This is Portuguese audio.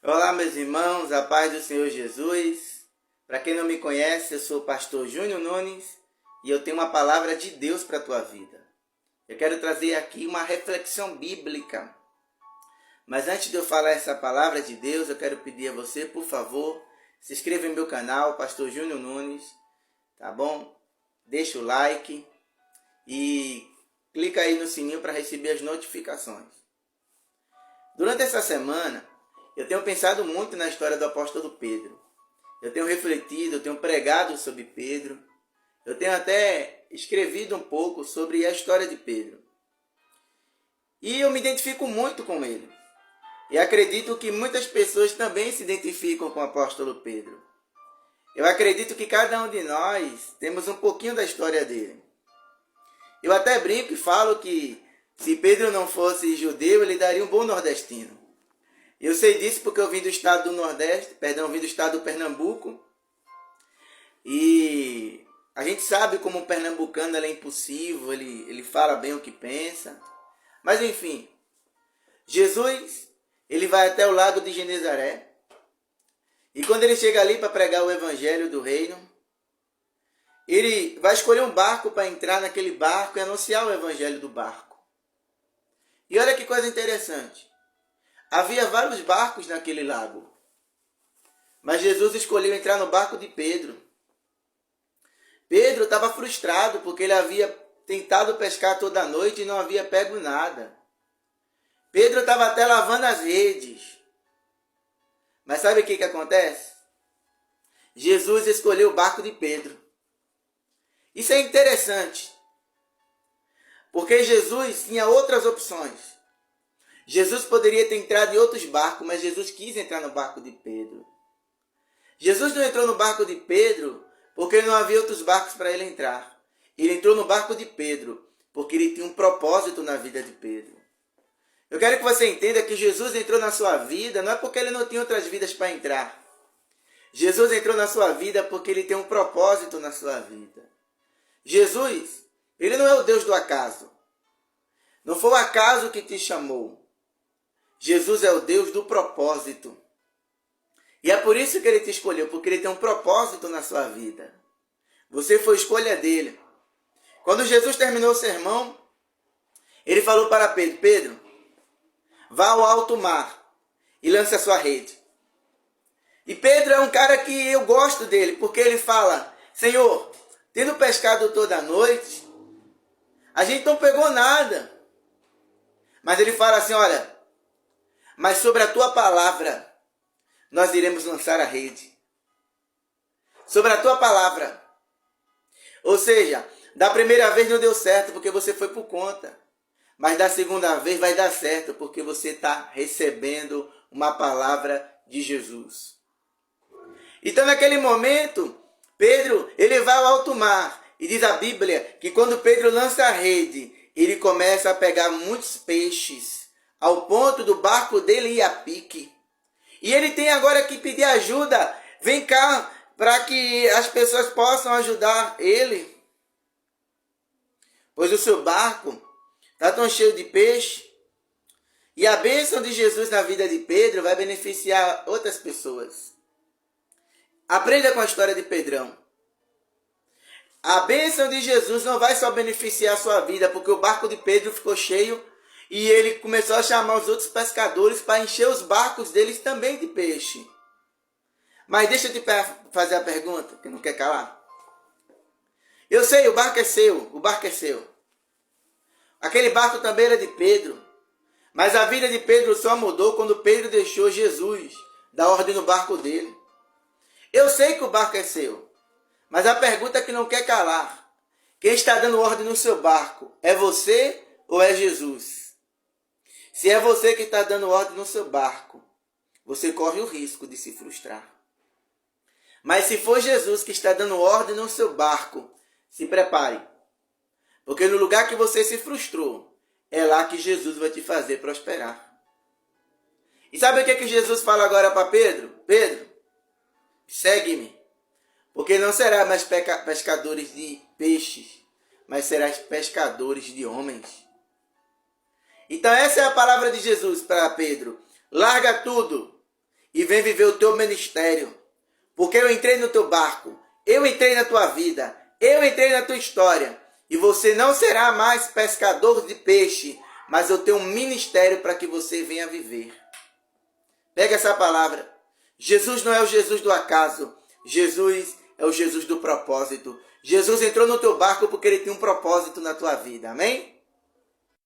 Olá, meus irmãos, a paz do Senhor Jesus. Para quem não me conhece, eu sou o pastor Júnior Nunes e eu tenho uma palavra de Deus para a tua vida. Eu quero trazer aqui uma reflexão bíblica. Mas antes de eu falar essa palavra de Deus, eu quero pedir a você, por favor, se inscreva em meu canal, pastor Júnior Nunes, tá bom? Deixa o like e clica aí no sininho para receber as notificações. Durante essa semana, eu tenho pensado muito na história do apóstolo Pedro. Eu tenho refletido, eu tenho pregado sobre Pedro. Eu tenho até escrevido um pouco sobre a história de Pedro. E eu me identifico muito com ele. E acredito que muitas pessoas também se identificam com o apóstolo Pedro. Eu acredito que cada um de nós temos um pouquinho da história dele. Eu até brinco e falo que se Pedro não fosse judeu, ele daria um bom nordestino. Eu sei disso porque eu vim do estado do Nordeste, vim do estado do Pernambuco. E a gente sabe como o pernambucano é impulsivo, ele fala bem o que pensa. Mas enfim, Jesus, ele vai até o lago de Genezaré. E quando ele chega ali para pregar o evangelho do reino, ele vai escolher um barco para entrar naquele barco e anunciar o evangelho do barco. E olha que coisa interessante. Havia vários barcos naquele lago. Mas Jesus escolheu entrar no barco de Pedro. Pedro estava frustrado porque ele havia tentado pescar toda a noite e não havia pego nada. Pedro estava até lavando as redes. Mas sabe o que acontece? Jesus escolheu o barco de Pedro. Isso é interessante. Porque Jesus tinha outras opções. Jesus poderia ter entrado em outros barcos, mas Jesus quis entrar no barco de Pedro. Jesus não entrou no barco de Pedro porque não havia outros barcos para ele entrar. Ele entrou no barco de Pedro porque ele tinha um propósito na vida de Pedro. Eu quero que você entenda que Jesus entrou na sua vida não é porque ele não tinha outras vidas para entrar. Jesus entrou na sua vida porque ele tem um propósito na sua vida. Jesus, ele não é o Deus do acaso. Não foi o acaso que te chamou. Jesus é o Deus do propósito. E é por isso que ele te escolheu, porque ele tem um propósito na sua vida. Você foi escolha dele. Quando Jesus terminou o sermão, ele falou para Pedro: Pedro, vá ao alto mar e lance a sua rede. E Pedro é um cara que eu gosto dele, porque ele fala: Senhor, tendo pescado toda a noite, a gente não pegou nada. Mas ele fala assim: olha, mas sobre a tua palavra, nós iremos lançar a rede. Sobre a tua palavra. Ou seja, da primeira vez não deu certo porque você foi por conta. Mas da segunda vez vai dar certo porque você está recebendo uma palavra de Jesus. Então naquele momento, Pedro, ele vai ao alto mar. E diz a Bíblia que quando Pedro lança a rede, ele começa a pegar muitos peixes. Ao ponto do barco dele ir a pique. E ele tem agora que pedir ajuda. Vem cá, para que as pessoas possam ajudar ele. Pois o seu barco está tão cheio de peixe. E a bênção de Jesus na vida de Pedro vai beneficiar outras pessoas. Aprenda com a história de Pedrão. A bênção de Jesus não vai só beneficiar a sua vida, porque o barco de Pedro ficou cheio. E ele começou a chamar os outros pescadores para encher os barcos deles também de peixe. Mas deixa eu te fazer a pergunta, que não quer calar. Eu sei, o barco é seu. Aquele barco também era de Pedro. Mas a vida de Pedro só mudou quando Pedro deixou Jesus dar ordem no barco dele. Eu sei que o barco é seu. Mas a pergunta que não quer calar. Quem está dando ordem no seu barco? É você ou é Jesus? Se é você que está dando ordem no seu barco, você corre o risco de se frustrar. Mas se for Jesus que está dando ordem no seu barco, se prepare. Porque no lugar que você se frustrou, é lá que Jesus vai te fazer prosperar. E sabe o que Jesus fala agora para Pedro? Pedro, segue-me. Porque não será mais pescadores de peixes, mas serás pescadores de homens. Então essa é a palavra de Jesus para Pedro. Larga tudo e vem viver o teu ministério. Porque eu entrei no teu barco, eu entrei na tua vida, eu entrei na tua história. E você não será mais pescador de peixe, mas eu tenho um ministério para que você venha viver. Pega essa palavra. Jesus não é o Jesus do acaso. Jesus é o Jesus do propósito. Jesus entrou no teu barco porque ele tem um propósito na tua vida. Amém?